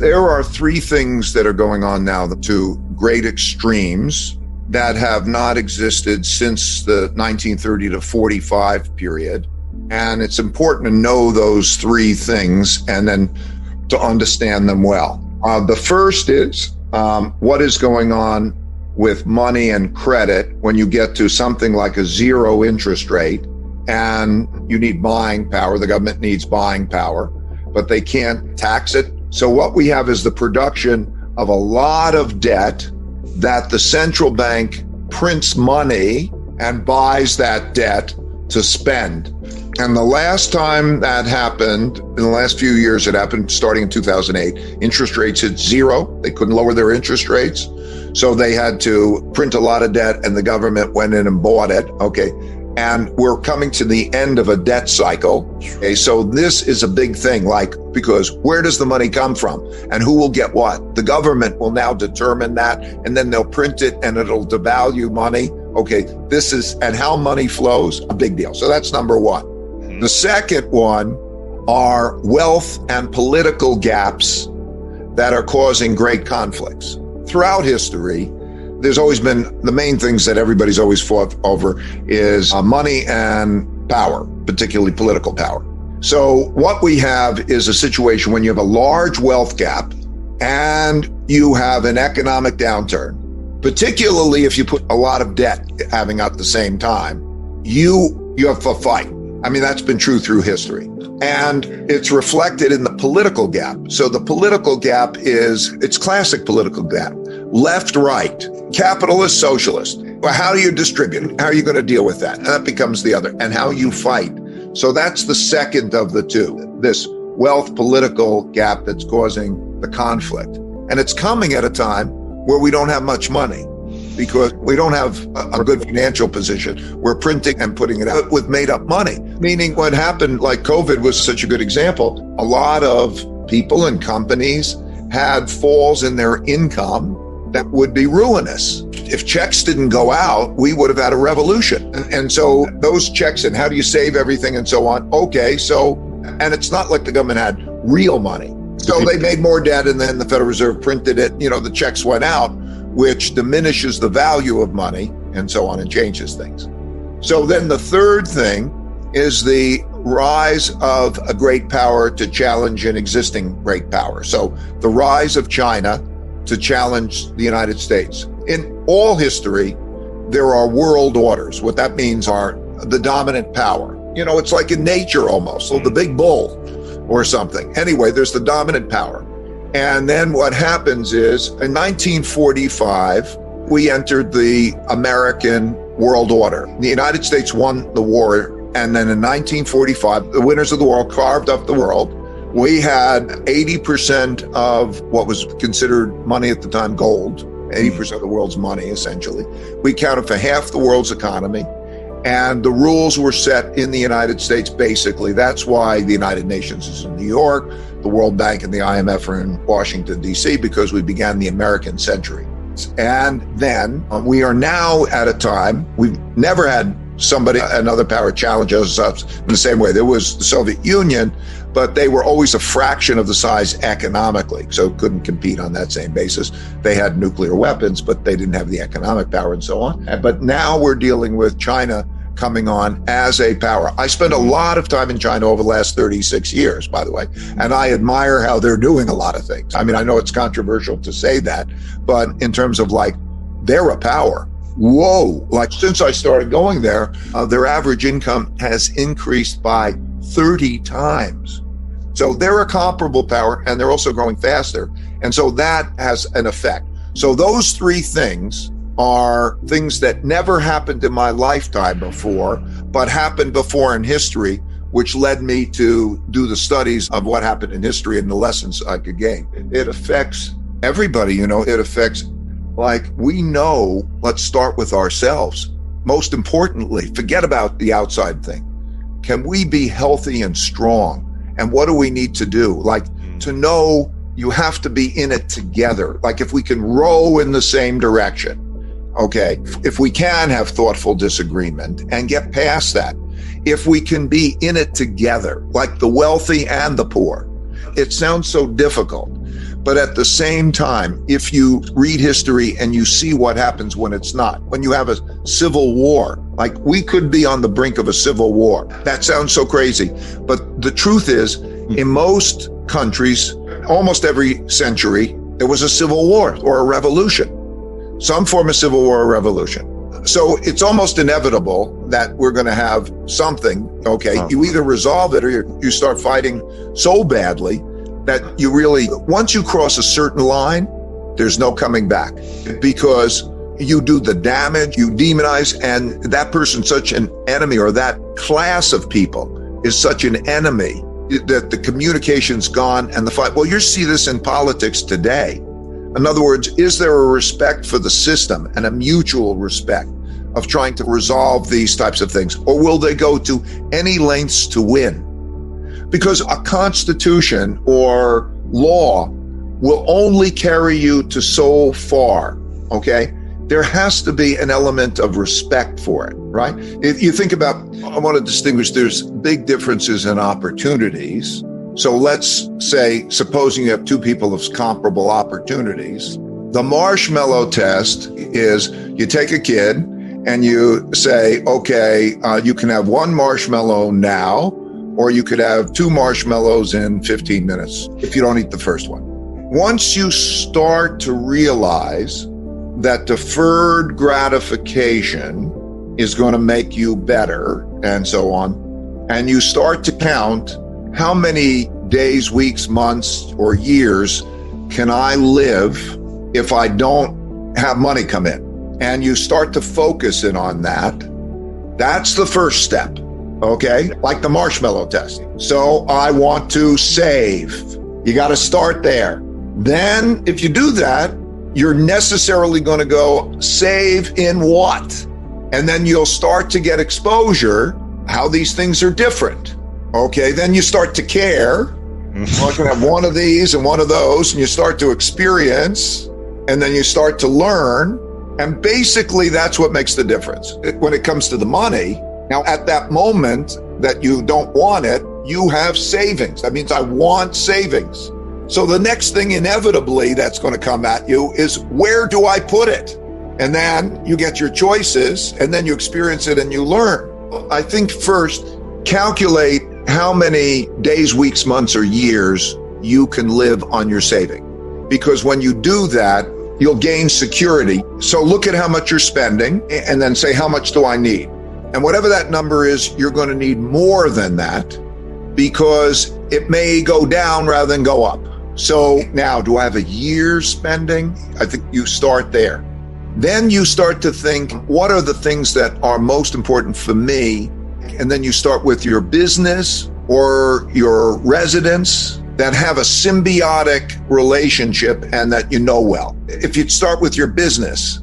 There are three things that are going on now, the two great extremes that have not existed since the 1930 to 45 period. And it's important to know those three things and then to understand them well. The first is what is going on with money and credit when you get to something like a zero interest rate and you need buying power. The government needs buying power, but they can't tax it. So what we have is the production of a lot of debt that the central bank prints money and buys that debt to spend. And the last time that happened, in the last few years, it happened starting in 2008, interest rates hit zero. They couldn't lower their interest rates. So they had to print a lot of debt and the government went in and bought it. Okay. And we're coming to the end of a debt cycle. Okay. So this is a big thing, because where does the money come from and who will get what? The government will now determine that, and then they'll print it and it'll devalue money. Okay. And how money flows, a big deal. So that's number one. The second one are wealth and political gaps that are causing great conflicts. Throughout history, there's always been the main things that everybody's always fought over is money and power, particularly political power. So what we have is a situation when you have a large wealth gap and you have an economic downturn, particularly if you put a lot of debt having at the same time, you have a fight. I mean, that's been true through history. And it's reflected in the political gap. So the political gap it's classic political gap. Left, right, capitalist, socialist. Well, how do you distribute it? How are you going to deal with that? And that becomes the other. And how you fight. So that's the second of the two, this wealth political gap that's causing the conflict. And it's coming at a time where we don't have much money, because we don't have a good financial position. We're printing and putting it out with made up money. Meaning what happened, like COVID was such a good example. A lot of people and companies had falls in their income that would be ruinous. If checks didn't go out, we would have had a revolution. And so those checks, and how do you save everything and so on? Okay, and it's not like the government had real money. So they made more debt, and then the Federal Reserve printed it, the checks went out, which diminishes the value of money and so on and changes things. So then the third thing is the rise of a great power to challenge an existing great power. So the rise of China to challenge the United States. In all history, there are world orders. What that means are the dominant power. It's like in nature almost, so the big bull or something. Anyway, there's the dominant power. And then what happens is in 1945, we entered the American world order. The United States won the war. And then in 1945, the winners of the war carved up the world. We had 80% of what was considered money at the time, gold, 80% of the world's money, essentially. We counted for half the world's economy. And the rules were set in the United States, basically. That's why the United Nations is in New York, the World Bank and the IMF are in Washington, D.C., because we began the American century. And then we are now at a time, we've never had another power challenge us in the same way. There was the Soviet Union, but they were always a fraction of the size economically, so couldn't compete on that same basis. They had nuclear weapons, but they didn't have the economic power and so on. But now we're dealing with China coming on as a power. I spent a lot of time in China over the last 36 years, by the way, and I admire how they're doing a lot of things. I mean, I know it's controversial to say that, but in terms of they're a power. Whoa, since I started going there, their average income has increased by 30 times. So they're a comparable power, and they're also growing faster. And so that has an effect. So those three things are things that never happened in my lifetime before, but happened before in history, which led me to do the studies of what happened in history and the lessons I could gain. It affects everybody, it affects, we know, let's start with ourselves. Most importantly, forget about the outside thing. Can we be healthy and strong? And what do we need to do? To know you have to be in it together. If we can row in the same direction, okay, if we can have thoughtful disagreement and get past that, if we can be in it together, like the wealthy and the poor. It sounds so difficult, But at the same time, if you read history and you see what happens when it's not, when you have a civil war, like we could be on the brink of a civil war. That sounds so crazy. But the truth is, in most countries, almost every century, there was a civil war or a revolution, some form of civil war or revolution. So it's almost inevitable that we're going to have something, okay? You either resolve it or you start fighting so badly that you really, once you cross a certain line, there's no coming back, because you do the damage, you demonize, and that person's such an enemy, or that class of people is such an enemy that the communication's gone and the fight. Well, you see this in politics today. In other words, is there a respect for the system and a mutual respect of trying to resolve these types of things? Or will they go to any lengths to win? Because a constitution or law will only carry you to so far, okay? There has to be an element of respect for it, right? If you think about, I want to distinguish, there's big differences in opportunities. So let's say, supposing you have two people with comparable opportunities, the marshmallow test is you take a kid and you say, okay, you can have one marshmallow now, or you could have two marshmallows in 15 minutes if you don't eat the first one. Once you start to realize that deferred gratification is going to make you better and so on, and you start to count how many days, weeks, months, or years can I live if I don't have money come in? And you start to focus in on that. That's the first step, okay? Like the marshmallow test. So I want to save. You got to start there. Then if you do that, you're necessarily going to go save in what? And then you'll start to get exposure, how these things are different. Okay, then you start to care. Well, I can have one of these and one of those, and you start to experience, and then you start to learn. And basically, that's what makes the difference. When it comes to the money, now at that moment that you don't want it, you have savings. That means I want savings. So the next thing inevitably that's going to come at you is, where do I put it? And then you get your choices, and then you experience it and you learn. I think first, calculate how many days, weeks, months, or years you can live on your saving. Because when you do that, you'll gain security. So look at how much you're spending and then say, how much do I need? And whatever that number is, you're going to need more than that, because it may go down rather than go up. So now, do I have a year's spending? I think you start there. Then you start to think, what are the things that are most important for me? And then you start with your business or your residence that have a symbiotic relationship and that you know well. If you start with your business,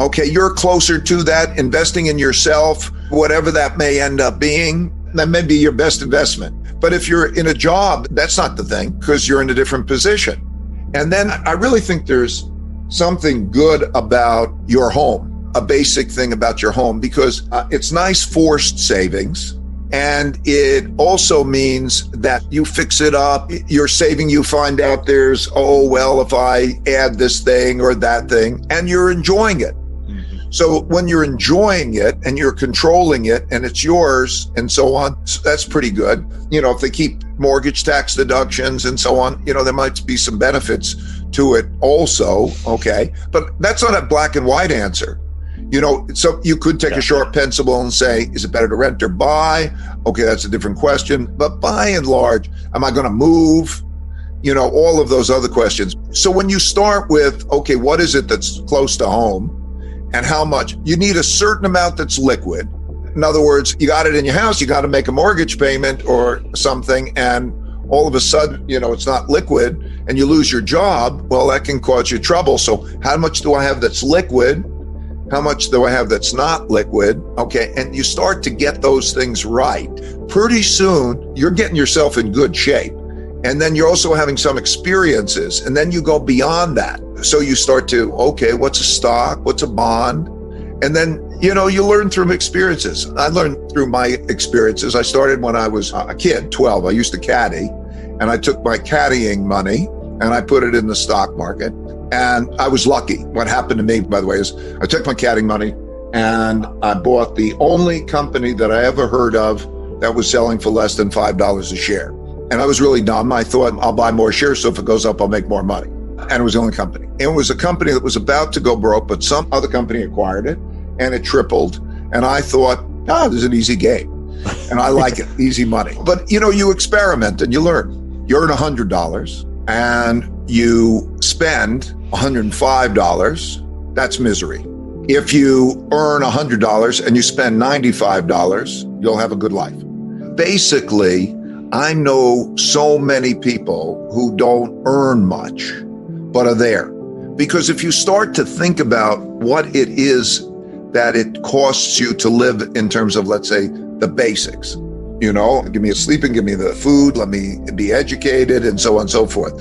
okay, you're closer to that, investing in yourself, whatever that may end up being, that may be your best investment. But if you're in a job, that's not the thing, because you're in a different position. And then I really think there's something good about your home, a basic thing about your home, because it's nice forced savings. And it also means that you fix it up. You're saving, you find out there's, oh, well, if I add this thing or that thing, and you're enjoying it. So when you're enjoying it and you're controlling it and it's yours and so on, that's pretty good. You know, if they keep mortgage tax deductions and so on, you know, there might be some benefits to it also. Okay. But that's not a black and white answer. You know, so you could take a short pencil and say, is it better to rent or buy? Okay, that's a different question. But by and large, am I going to move? You know, all of those other questions. So when you start with, okay, what is it that's close to home? And how much? You need a certain amount that's liquid. In other words, you got it in your house, you got to make a mortgage payment or something, and all of a sudden, you know, it's not liquid and you lose your job. Well, that can cause you trouble. So how much do I have that's liquid? How much do I have that's not liquid? Okay. And you start to get those things right. Pretty soon, you're getting yourself in good shape. And then you're also having some experiences. And then you go beyond that. So you start to, okay, what's a stock? What's a bond? And then, you know, you learn through experiences. I learned through my experiences. I started when I was a kid, 12. I used to caddy. And I took my caddying money and I put it in the stock market. And I was lucky. What happened to me, by the way, is I took my caddying money and I bought the only company that I ever heard of that was selling for less than $5 a share. And I was really dumb. I thought I'll buy more shares, so if it goes up, I'll make more money. And it was the only company. It was a company that was about to go broke, but some other company acquired it and it tripled. And I thought, this is an easy game. And I like it, easy money. But you experiment and you learn. You earn $100 and you spend $105, that's misery. If you earn $100 and you spend $95, you'll have a good life. Basically, I know so many people who don't earn much, but are there. Because if you start to think about what it is that it costs you to live in terms of, let's say, the basics, give me a sleeping, give me the food, let me be educated, and so on and so forth.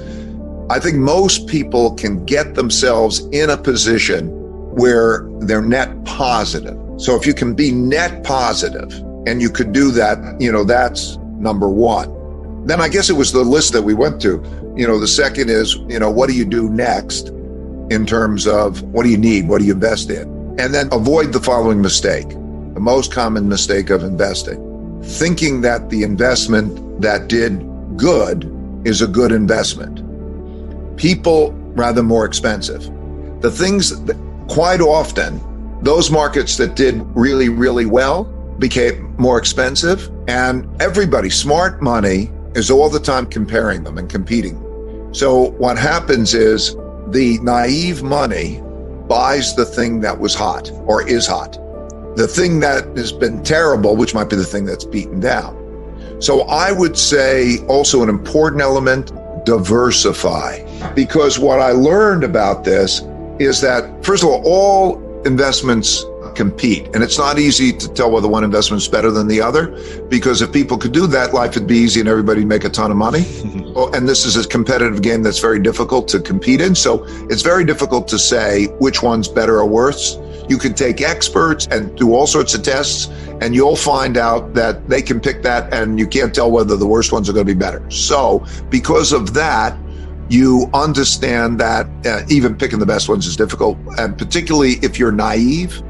I think most people can get themselves in a position where they're net positive. So if you can be net positive and you could do that, that's number one. Then I guess it was the list that we went to. The second is, what do you do next in terms of what do you need? What do you invest in? And then avoid the following mistake, the most common mistake of investing, thinking that the investment that did good is a good investment. People rather more expensive. The things that quite often, those markets that did really, really well became more expensive, and everybody, smart money is all the time comparing them and competing. So what happens is the naive money buys the thing that was hot or is hot. The thing that has been terrible, which might be the thing that's beaten down. So I would say also an important element, diversify. Because what I learned about this is that, first of all investments compete. And it's not easy to tell whether one investment is better than the other, because if people could do that, life would be easy and everybody'd make a ton of money. And this is a competitive game that's very difficult to compete in. So it's very difficult to say which one's better or worse. You can take experts and do all sorts of tests, and you'll find out that they can pick that, and you can't tell whether the worst ones are going to be better. So because of that, you understand that even picking the best ones is difficult. And particularly if you're naive,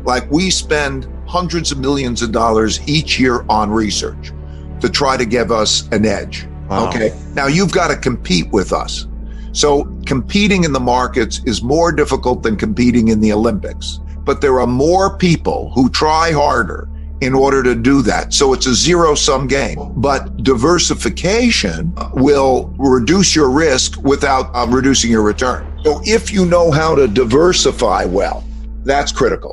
like we spend hundreds of millions of dollars each year on research to try to give us an edge. Wow. Okay. Now you've got to compete with us. So competing in the markets is more difficult than competing in the Olympics, but there are more people who try harder in order to do that. So it's a zero-sum game, but diversification will reduce your risk without reducing your return. So if you know how to diversify well, that's critical.